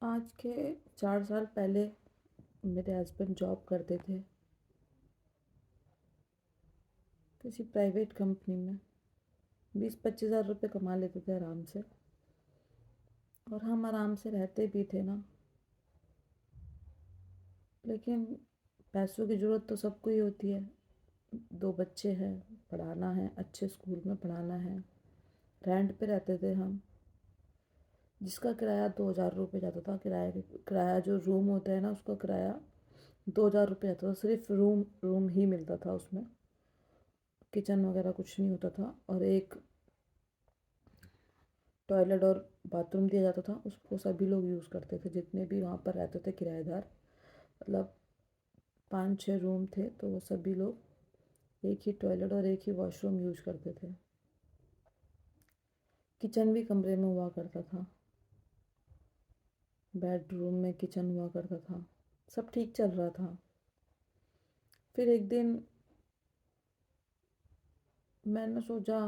आज के 4 साल पहले मेरे हस्बैंड जॉब करते थे किसी प्राइवेट कंपनी में। 20-25 हज़ार रुपये कमा लेते थे आराम से। और हम आराम से रहते भी थे ना। लेकिन पैसों की ज़रूरत तो सबको ही होती है। 2 बच्चे हैं, पढ़ाना है, अच्छे स्कूल में पढ़ाना है। रेंट पे रहते थे हम, जिसका किराया 2,000 रुपये जाता था। किराया जो रूम होता है ना, उसका किराया 2,000 रुपये जाता था। सिर्फ रूम रूम ही मिलता था उसमें। किचन वगैरह कुछ नहीं होता था। और एक टॉयलेट और बाथरूम दिया जाता था, उसको सभी लोग यूज़ करते थे जितने भी वहाँ पर रहते थे किराएदार। मतलब 5-6 रूम थे, तो वो सभी लोग एक ही टॉयलेट और एक ही वॉशरूम यूज़ करते थे। किचन भी कमरे में हुआ करता था, बेडरूम में किचन हुआ करता था। सब ठीक चल रहा था। फिर एक दिन मैंने सोचा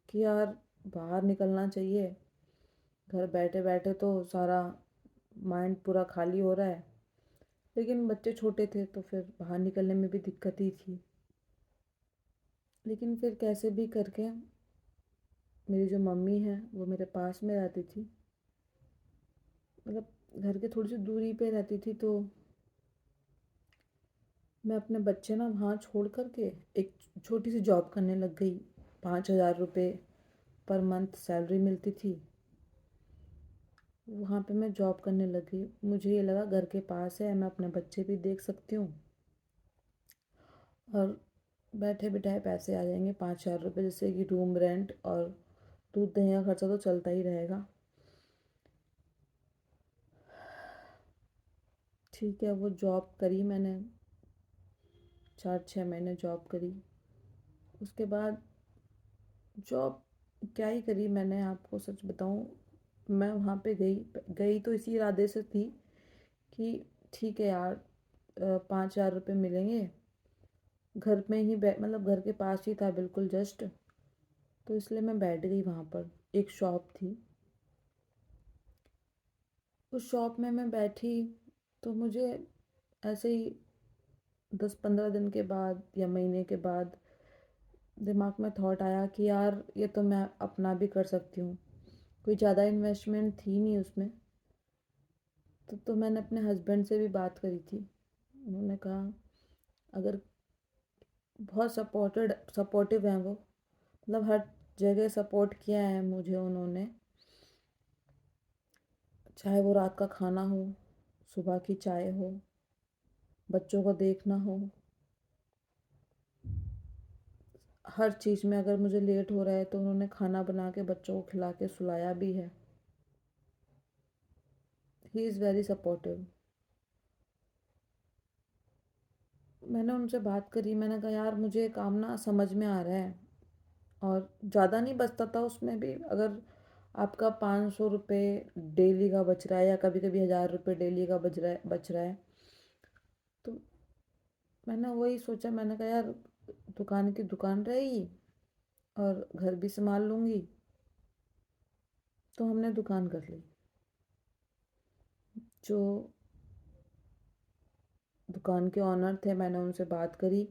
कि यार बाहर निकलना चाहिए। घर बैठे बैठे तो सारा माइंड पूरा खाली हो रहा है। लेकिन बच्चे छोटे थे तो फिर बाहर निकलने में भी दिक्कत ही थी। लेकिन फिर कैसे भी करके मेरी जो मम्मी है वो मेरे पास में रहती थी। मतलब घर के थोड़ी सी दूरी पे रहती थी, तो मैं अपने बच्चे ना वहाँ छोड़ कर के एक छोटी सी जॉब करने लग गई। 5,000 रुपये पर मंथ सैलरी मिलती थी। वहाँ पे मैं जॉब करने लगी। मुझे ये लगा घर के पास है, मैं अपने बच्चे भी देख सकती हूँ और बैठे बिठाए पैसे आ जाएंगे 5,000 रुपये, जैसे कि रूम रेंट और दूध दही का खर्चा तो चलता ही रहेगा। ठीक है, वो जॉब करी मैंने। 4-6 महीने जॉब करी। उसके बाद जॉब क्या ही करी मैंने, आपको सच बताऊं। मैं वहाँ पे गई गई तो इसी इरादे से थी कि ठीक है यार, 5,000 रुपये मिलेंगे। घर में ही मतलब घर के पास ही था, बिल्कुल जस्ट। तो इसलिए मैं बैठ गई वहाँ पर। एक शॉप थी, उस शॉप में मैं बैठी। तो मुझे ऐसे ही 10-15 दिन के बाद या महीने के बाद दिमाग में थॉट आया कि यार ये तो मैं अपना भी कर सकती हूँ। कोई ज़्यादा इन्वेस्टमेंट थी नहीं उसमें। तो मैंने अपने हस्बैंड से भी बात करी थी। उन्होंने कहा, अगर बहुत सपोर्टिव हैं वो। मतलब हर जगह सपोर्ट किया है मुझे उन्होंने। चाहे वो रात का खाना हो, सुबह की चाय हो, बच्चों को देखना हो, हर चीज़ में। अगर मुझे लेट हो रहा है तो उन्होंने खाना बना के बच्चों को खिला के सुलाया भी है। He is very supportive. मैंने उनसे बात करी, मैंने कहा यार मुझे काम ना समझ में आ रहा है। और ज़्यादा नहीं बचता था उसमें भी। अगर आपका 500 रुपये डेली का बच रहा है या कभी कभी 1,000 रुपये डेली का बच रहा है। तो मैंने वही सोचा, मैंने कहा यार दुकान की दुकान रहेगी और घर भी संभाल लूँगी। तो हमने दुकान कर ली। जो दुकान के ऑनर थे, मैंने उनसे बात करी।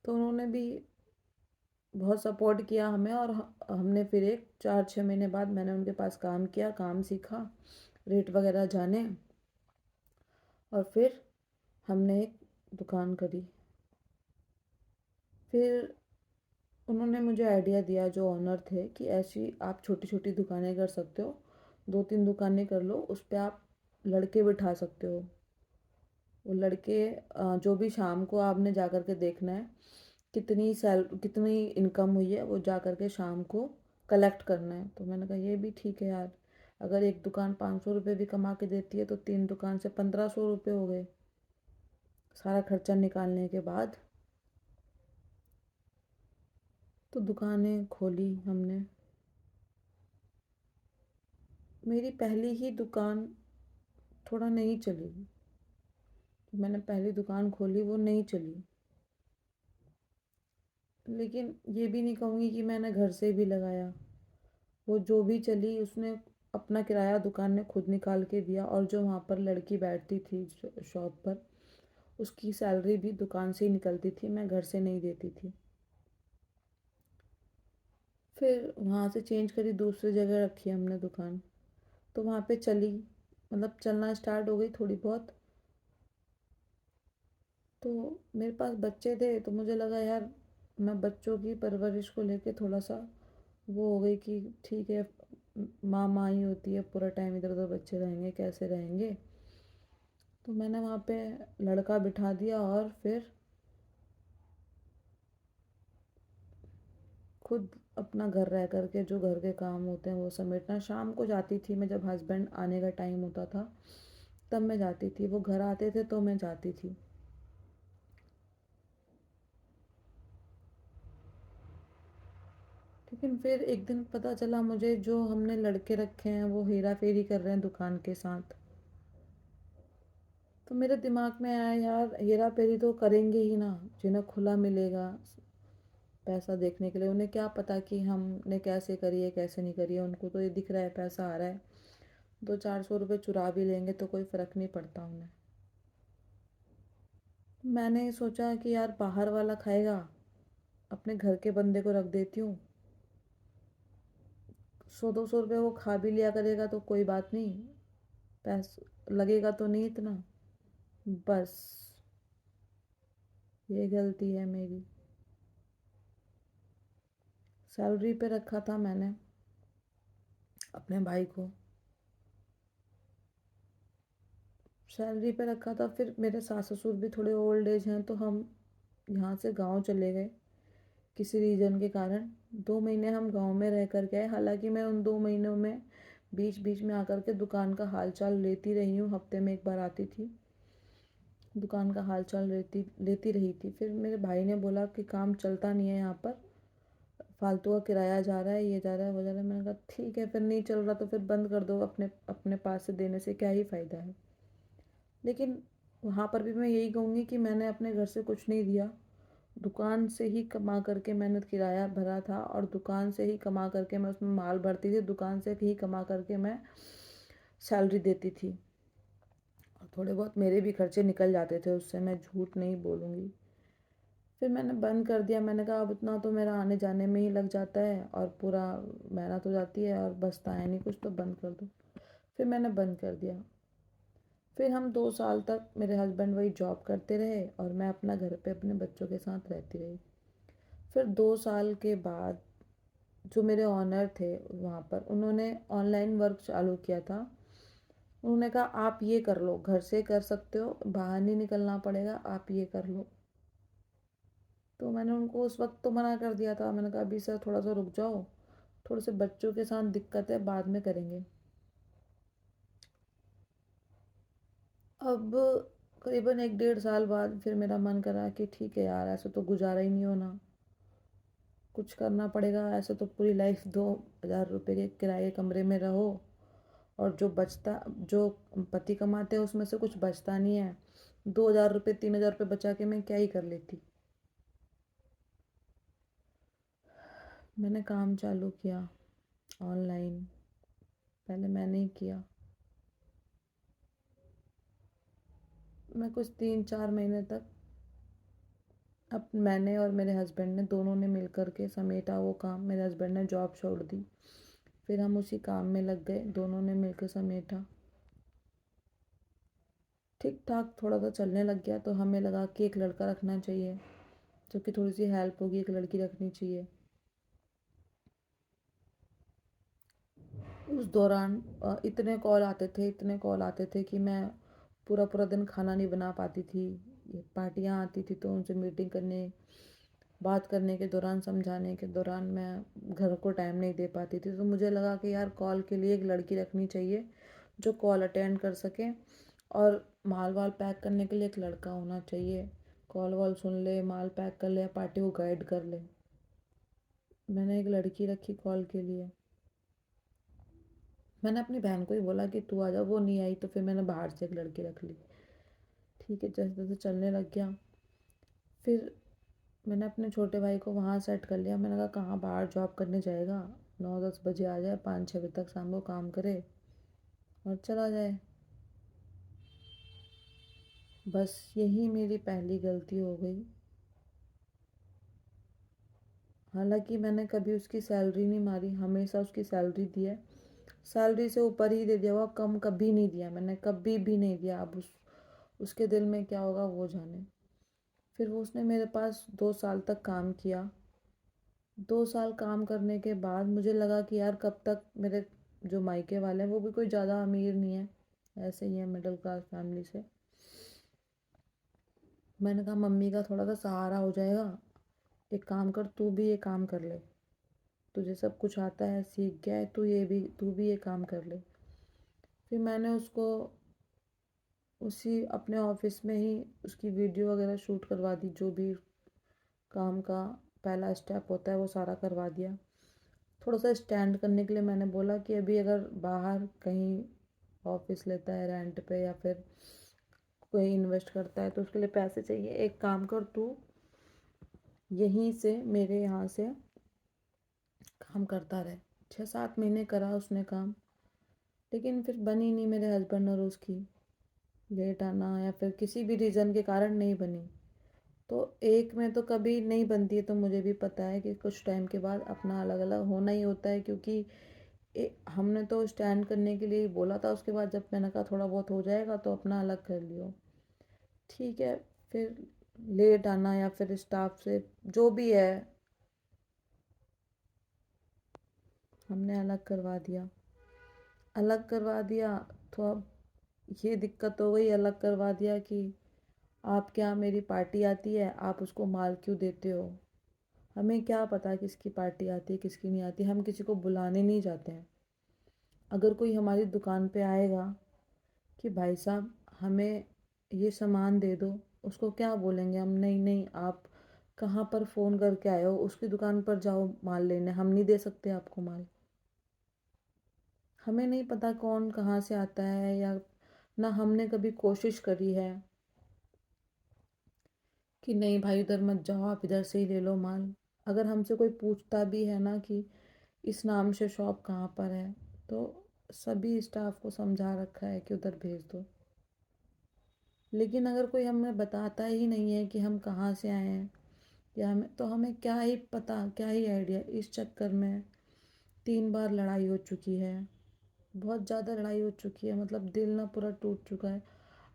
तो उन्होंने भी बहुत सपोर्ट किया हमें। और हमने फिर एक 4-6 महीने बाद मैंने उनके पास काम किया, काम सीखा, रेट वगैरह जाने। और फिर हमने एक दुकान करी। फिर उन्होंने मुझे आइडिया दिया, जो ऑनर थे, कि ऐसी आप छोटी छोटी दुकानें कर सकते हो। 2-3 दुकानें कर लो, उस पर आप लड़के बिठा सकते हो। वो लड़के जो भी शाम को आपने जा कर के देखना है कितनी इनकम हुई है, वो जा कर के शाम को कलेक्ट करना है। तो मैंने कहा ये भी ठीक है यार। अगर एक दुकान 500 रुपये भी कमा के देती है तो 3 दुकान से 1,500 रुपये हो गए, सारा खर्चा निकालने के बाद। तो दुकानें खोली हमने। मेरी पहली ही दुकान थोड़ा नहीं चली। तो मैंने पहली दुकान खोली, वो नहीं चली। लेकिन ये भी नहीं कहूँगी कि मैंने घर से भी लगाया। वो जो भी चली उसने अपना किराया दुकान ने खुद निकाल के दिया, और जो वहाँ पर लड़की बैठती थी शॉप पर, उसकी सैलरी भी दुकान से ही निकलती थी, मैं घर से नहीं देती थी। फिर वहाँ से चेंज करी, दूसरी जगह रखी हमने दुकान, तो वहाँ पे चली, मतलब चलना स्टार्ट हो गई थोड़ी बहुत। तो मेरे पास बच्चे थे तो मुझे लगा यार, मैं बच्चों की परवरिश को लेके थोड़ा सा वो हो गई कि ठीक है, माँ माँ ही होती है, पूरा टाइम इधर उधर बच्चे रहेंगे कैसे रहेंगे। तो मैंने वहाँ पे लड़का बिठा दिया और फिर खुद अपना घर रह करके जो घर के काम होते हैं वो समेटना। शाम को जाती थी मैं, जब हस्बैंड आने का टाइम होता था तब मैं जाती थी, वो घर आते थे तो मैं जाती थी। लेकिन फिर एक दिन पता चला मुझे, जो हमने लड़के रखे हैं वो हेरा फेरी कर रहे हैं दुकान के साथ। तो मेरे दिमाग में आया यार, हेरा फेरी तो करेंगे ही ना, जिन्हें खुला मिलेगा पैसा देखने के लिए, उन्हें क्या पता कि हमने कैसे करी है कैसे नहीं करी है। उनको तो ये दिख रहा है पैसा आ रहा है, 200-400 रुपये चुरा भी लेंगे तो कोई फ़र्क नहीं पड़ता उन्हें। मैंने सोचा कि यार बाहर वाला खाएगा, अपने घर के बंदे को रख देती हूँ, 100-200 रुपये वो खा भी लिया करेगा तो कोई बात नहीं, पैसा लगेगा तो नहीं इतना। बस ये गलती है मेरी। सैलरी पे रखा था मैंने अपने भाई को, सैलरी पे रखा था। फिर मेरे सास ससुर भी थोड़े ओल्ड एज हैं, तो हम यहाँ से गांव चले गए किसी रीज़न के कारण। 2 महीने हम गांव में रह कर गए। हालांकि मैं उन 2 महीनों में बीच बीच में आकर के दुकान का हाल चाल लेती रही हूँ, हफ्ते में एक बार आती थी, दुकान का हाल चाल लेती लेती रही थी। फिर मेरे भाई ने बोला कि काम चलता नहीं है यहाँ पर, फालतू का किराया जा रहा है, ये जा रहा है वो जा रहा है। मैंने कहा ठीक है, फिर नहीं चल रहा तो फिर बंद कर दो, अपने अपने पास से देने से क्या ही फ़ायदा है। लेकिन वहाँ पर भी मैं यही कहूँगी कि मैंने अपने घर से कुछ नहीं दिया, दुकान से ही कमा करके मैंने किराया भरा था, और दुकान से ही कमा करके मैं उसमें माल भरती थी, दुकान से ही कमा करके मैं सैलरी देती थी, और थोड़े बहुत मेरे भी खर्चे निकल जाते थे उससे, मैं झूठ नहीं बोलूँगी। फिर मैंने बंद कर दिया, मैंने कहा अब उतना तो मेरा आने जाने में ही लग जाता है, और पूरा मेहनत हो जाती है और बचता है नहीं कुछ, तो बंद कर दो। फिर मैंने बंद कर दिया। फिर हम 2 साल तक मेरे हस्बैंड वही जॉब करते रहे और मैं अपना घर पे अपने बच्चों के साथ रहती रही। फिर 2 साल के बाद जो मेरे ऑनर थे वहाँ पर, उन्होंने ऑनलाइन वर्क चालू किया था। उन्होंने कहा आप ये कर लो, घर से कर सकते हो, बाहर नहीं निकलना पड़ेगा, आप ये कर लो। तो मैंने उनको उस वक्त तो मना कर दिया था, मैंने कहा अभी सर थोड़ा सा रुक जाओ, थोड़े से बच्चों के साथ दिक्कत है, बाद में करेंगे। अब करीबन 1-1.5 साल बाद फिर मेरा मन करा कि ठीक है यार, ऐसे तो गुजारा ही नहीं होना, कुछ करना पड़ेगा। ऐसे तो पूरी लाइफ 2,000 रुपये के किराए के कमरे में रहो, और जो पति कमाते हैं उसमें से कुछ बचता नहीं है। 2,000 रुपये 3,000 रुपये बचा के मैं क्या ही कर लेती। मैंने काम चालू किया ऑनलाइन, पहले मैंने ही किया। मैं कुछ 3-4 महीने तक, अब मैंने और मेरे हस्बैंड ने दोनों ने मिल कर के समेटा वो काम। मेरे हस्बैंड ने जॉब छोड़ दी, फिर हम उसी काम में लग गए, दोनों ने मिलकर समेटा। ठीक ठाक थोड़ा सा चलने लग गया, तो हमें लगा कि एक लड़का रखना चाहिए, जो कि थोड़ी सी हेल्प होगी, एक लड़की रखनी चाहिए। उस दौरान इतने कॉल आते थे, इतने कॉल आते थे कि मैं पूरा पूरा दिन खाना नहीं बना पाती थी। ये पार्टियाँ आती थी तो उनसे मीटिंग करने, बात करने के दौरान, समझाने के दौरान मैं घर को टाइम नहीं दे पाती थी। तो मुझे लगा कि यार कॉल के लिए एक लड़की रखनी चाहिए, जो कॉल अटेंड कर सके, और माल वाल पैक करने के लिए एक लड़का होना चाहिए, कॉल वॉल सुन ले, माल पैक कर ले या पार्टी को गाइड कर ले। मैंने एक लड़की रखी कॉल के लिए। मैंने अपनी बहन को ही बोला कि तू आ जा, वो नहीं आई तो फिर मैंने बाहर से एक लड़की रख ली। ठीक है, जैसे तैसे चलने लग गया। फिर मैंने अपने छोटे भाई को वहाँ सेट कर लिया। मैंने कहा कहाँ बाहर जॉब करने जाएगा, 9-10 बजे आ जाए, 5-6 बजे तक शाम को काम करे और चला जाए। बस यही मेरी पहली गलती हो गई। हालांकि मैंने कभी उसकी सैलरी नहीं मारी, हमेशा उसकी सैलरी दी है, सैलरी से ऊपर ही दे दिया, वो कम कभी नहीं दिया मैंने, कभी भी नहीं दिया। अब उसके दिल में क्या होगा वो जाने। फिर वो उसने मेरे पास 2 साल तक काम किया। 2 साल काम करने के बाद मुझे लगा कि यार कब तक, मेरे जो मायके वाले हैं वो भी कोई ज़्यादा अमीर नहीं है, ऐसे ही है मिडिल क्लास फैमिली से। मैंने कहा मम्मी का थोड़ा सा सहारा हो जाएगा, एक काम कर, तू भी ये काम कर ले, तुझे सब कुछ आता है, सीख गया है, तू भी ये काम कर ले। फिर मैंने उसको उसी अपने ऑफिस में ही उसकी वीडियो वगैरह शूट करवा दी, जो भी काम का पहला स्टेप होता है वो सारा करवा दिया। थोड़ा सा स्टैंड करने के लिए मैंने बोला कि अभी अगर बाहर कहीं ऑफिस लेता है रेंट पे या फिर कोई इन्वेस्ट करता है तो उसके लिए पैसे चाहिए, एक काम कर तू यहीं से मेरे यहाँ से काम करता रहे। 6-7 महीने करा उसने काम, लेकिन फिर बनी नहीं मेरे हस्बैंड और उसकी, लेट आना या फिर किसी भी रीज़न के कारण नहीं बनी। तो एक में तो कभी नहीं बनती है, तो मुझे भी पता है कि कुछ टाइम के बाद अपना अलग अलग होना ही होता है, क्योंकि हमने तो स्टैंड करने के लिए ही बोला था। उसके बाद जब मैंने कहा थोड़ा बहुत हो जाएगा तो अपना अलग कर लियो, ठीक है। फिर लेट आना या फिर स्टाफ से जो भी है हमने अलग करवा दिया। अलग करवा दिया तो अब ये दिक्कत हो गई, अलग करवा दिया कि आपके यहाँ मेरी पार्टी आती है, आप उसको माल क्यों देते हो। हमें क्या पता किसकी पार्टी आती है किसकी नहीं आती, हम किसी को बुलाने नहीं जाते हैं। अगर कोई हमारी दुकान पे आएगा कि भाई साहब हमें ये सामान दे दो, उसको क्या बोलेंगे हम, नहीं नहीं आप कहाँ पर फ़ोन करके आए हो, उसकी दुकान पर जाओ माल लेने, हम नहीं दे सकते आपको माल। हमें नहीं पता कौन कहाँ से आता है, या ना हमने कभी कोशिश करी है कि नहीं भाई उधर मत जाओ, आप इधर से ही ले लो माल। अगर हमसे कोई पूछता भी है ना कि इस नाम से शॉप कहाँ पर है, तो सभी स्टाफ को समझा रखा है कि उधर भेज दो। लेकिन अगर कोई हमें बताता ही नहीं है कि हम कहाँ से आए हैं, या हमें तो हमें क्या ही पता, क्या ही आइडिया। इस चक्कर में 3 बार लड़ाई हो चुकी है, बहुत ज़्यादा लड़ाई हो चुकी है, मतलब दिल ना पूरा टूट चुका है।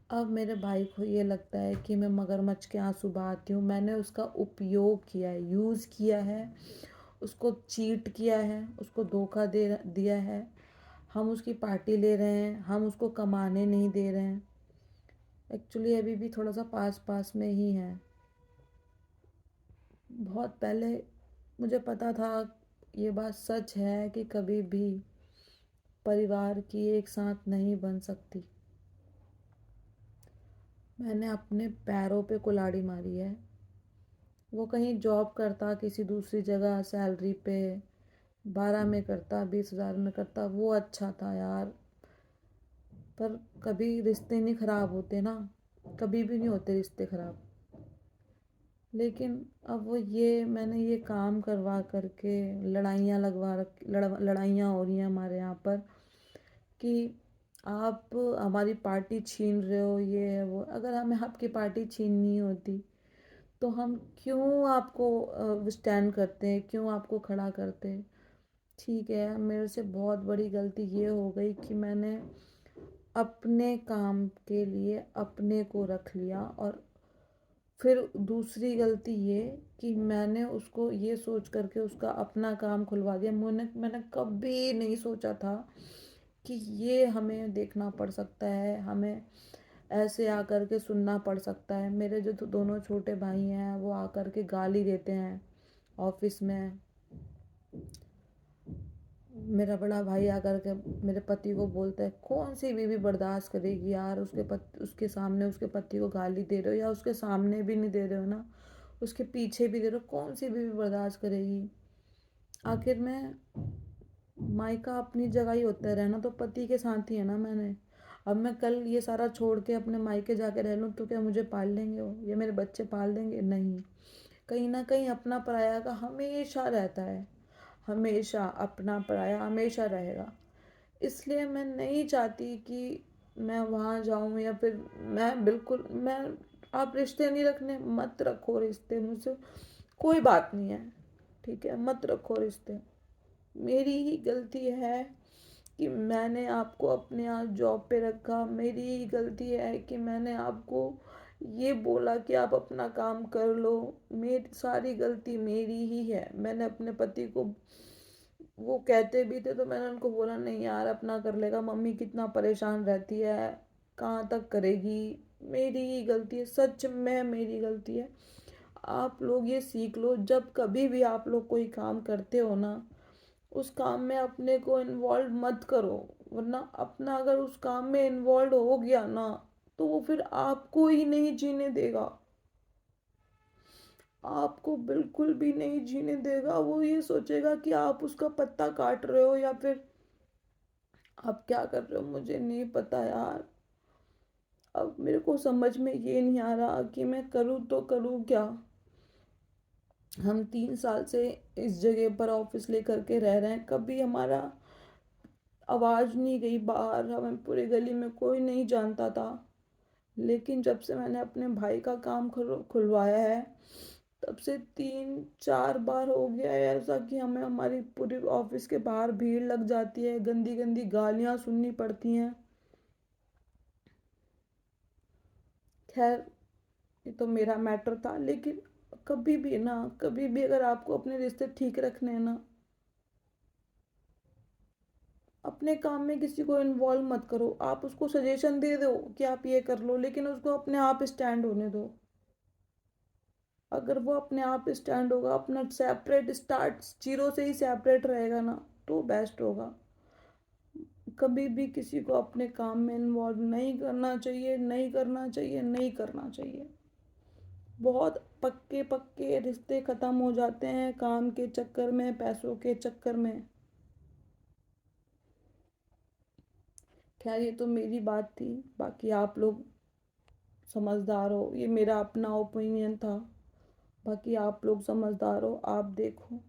अब मेरे भाई को ये लगता है कि मैं मगरमच्छ के आंसू बहाती हूँ, मैंने उसका उपयोग किया है, यूज़ किया है, उसको चीट किया है, उसको धोखा दे दिया है। हम उसकी पार्टी ले रहे हैं, हम उसको कमाने नहीं दे रहे हैं। एक्चुअली अभी भी थोड़ा सा पास पास में ही है। बहुत पहले मुझे पता था, ये बात सच है कि कभी भी परिवार की एक साथ नहीं बन सकती। मैंने अपने पैरों पे कुल्हाड़ी मारी है। वो कहीं जॉब करता किसी दूसरी जगह सैलरी पे, 12 में करता, 20,000 में करता, वो अच्छा था यार। पर कभी रिश्ते नहीं ख़राब होते ना, कभी भी नहीं होते रिश्ते ख़राब। लेकिन अब वो ये मैंने ये काम करवा करके लड़ाइयाँ लगवा रख लड़ाइयाँ हो रही हैं हमारे यहाँ पर कि आप हमारी पार्टी छीन रहे हो, ये है वो। अगर हमें आपकी पार्टी छीननी होती तो हम क्यों आपको स्टैंड करते हैं, क्यों आपको खड़ा करते हैं। ठीक है, मेरे से बहुत बड़ी गलती ये हो गई कि मैंने अपने काम के लिए अपने को रख लिया। और फिर दूसरी गलती ये कि मैंने उसको ये सोच करके उसका अपना काम खुलवा दिया। मैंने कभी नहीं सोचा था कि ये हमें देखना पड़ सकता है, हमें ऐसे आकर के सुनना पड़ सकता है। मेरे जो दोनों छोटे भाई हैं वो आकर के गाली देते हैं ऑफिस में। मेरा बड़ा भाई आकर के मेरे पति को बोलता है, कौन सी बीवी बर्दाश्त करेगी यार, उसके सामने उसके पति को गाली दे रहे हो, या उसके सामने भी नहीं दे रहे हो ना, उसके पीछे भी दे रहे हो, कौन सी बीवी बर्दाश्त करेगी। आखिर में मायका अपनी जगह ही होता है, रहना तो पति के साथ ही है ना मैंने। अब मैं कल ये सारा छोड़ के अपने मायके जाके रह लूँ तो क्या मुझे पाल लेंगे वो, या मेरे बच्चे पाल देंगे, नहीं। कहीं ना कहीं अपना पराया का हमेशा रहता है, हमेशा अपना पराया हमेशा रहेगा। इसलिए मैं नहीं चाहती कि मैं वहाँ जाऊँ, या फिर मैं बिल्कुल मैं आप रिश्ते नहीं रखने, मत रखो रिश्ते मुझसे, कोई बात नहीं है, ठीक है, मत रखो रिश्ते। मेरी ही गलती है कि मैंने आपको अपने यहाँ जॉब पे रखा, मेरी ही गलती है कि मैंने आपको ये बोला कि आप अपना काम कर लो। मेरी सारी गलती मेरी ही है। मैंने अपने पति को, वो कहते भी थे तो मैंने उनको बोला नहीं यार अपना कर लेगा, मम्मी कितना परेशान रहती है, कहाँ तक करेगी। मेरी ही गलती है, सच में मेरी गलती है। आप लोग ये सीख लो, जब कभी भी आप लोग कोई काम करते हो ना, उस काम में अपने को इन्वॉल्व मत करो, वरना अपना अगर उस काम में इन्वॉल्व हो गया ना, तो वो फिर आपको ही नहीं जीने देगा, आपको बिल्कुल भी नहीं जीने देगा। वो ये सोचेगा कि आप उसका पत्ता काट रहे हो, या फिर आप क्या कर रहे हो मुझे नहीं पता यार। अब मेरे को समझ में ये नहीं आ रहा कि मैं करूँ तो करूँ क्या। हम 3 साल से इस जगह पर ऑफिस लेकर के रह रहे हैं, कभी हमारा आवाज़ नहीं गई बाहर, हमें पूरी गली में कोई नहीं जानता था। लेकिन जब से मैंने अपने भाई का काम खुलवाया है, तब से 3-4 बार हो गया है ऐसा कि हमें हमारी पूरी ऑफिस के बाहर भीड़ लग जाती है, गंदी गंदी गालियाँ सुननी पड़ती हैं। खैर, ये तो मेरा मैटर था, लेकिन कभी भी ना, कभी भी अगर आपको अपने रिश्ते ठीक रखने हैं ना, अपने काम में किसी को इन्वॉल्व मत करो। आप उसको सजेशन दे दो कि आप ये कर लो, लेकिन उसको अपने आप स्टैंड होने दो। अगर वो अपने आप स्टैंड होगा, अपना सेपरेट स्टार्ट, जीरो से ही सेपरेट रहेगा ना, तो बेस्ट होगा। कभी भी किसी को अपने काम में इन्वॉल्व नहीं करना चाहिए, नहीं करना चाहिए, नहीं करना चाहिए। बहुत पक्के पक्के रिश्ते ख़त्म हो जाते हैं काम के चक्कर में, पैसों के चक्कर में। खैर, ये तो मेरी बात थी, बाकी आप लोग समझदार हो, ये मेरा अपना ओपिनियन था। बाकी आप लोग समझदार हो, आप देखो।